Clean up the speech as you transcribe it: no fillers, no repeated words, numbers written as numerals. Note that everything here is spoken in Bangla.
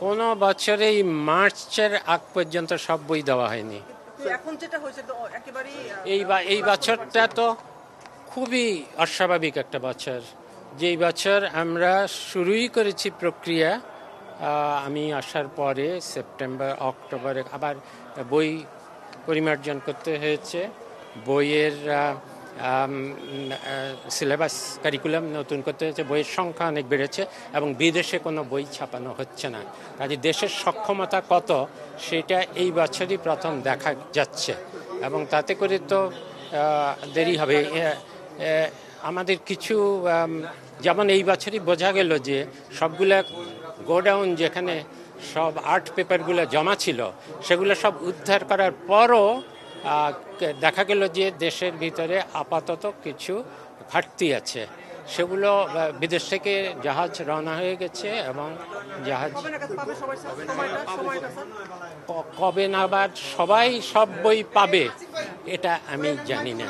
কোনো বছরেই মার্চের আগ পর্যন্ত সব বই দেওয়া হয়নি। তো এখন যেটা হয়েছে তো একেবারেই এই বছরটা তো খুবই অস্বাভাবিক একটা বছর। যেই বছর আমরা শুরুই করেছি প্রক্রিয়া, আমি আসার পরে সেপ্টেম্বর অক্টোবরে আবার বই পরিমার্জন করতে হয়েছে। বইয়ের সিলেবাস কারিকুলাম নতুন করতে হয়েছে। বইয়ের সংখ্যা অনেক বেড়েছে এবং বিদেশে কোনো বই ছাপানো হচ্ছে না। কাজে দেশের সক্ষমতা কত সেটা এই বছরই প্রথম দেখা যাচ্ছে এবং তাতে করে তো দেরি হবে। আমাদের কিছু যেমন এই বছরই বোঝা গেল যে সবগুলা গোডাউন যেখানে সব আর্ট পেপারগুলো জমা ছিল সেগুলো সব উদ্ধার করার পরও দেখা গেল যে দেশের ভিতরে আপাতত কিছু ঘাটতি আছে। সেগুলো বিদেশ থেকে জাহাজ রওনা হয়ে গেছে এবং জাহাজ কবে নাগাদ সবাই সব বই পাবে এটা আমি জানি না।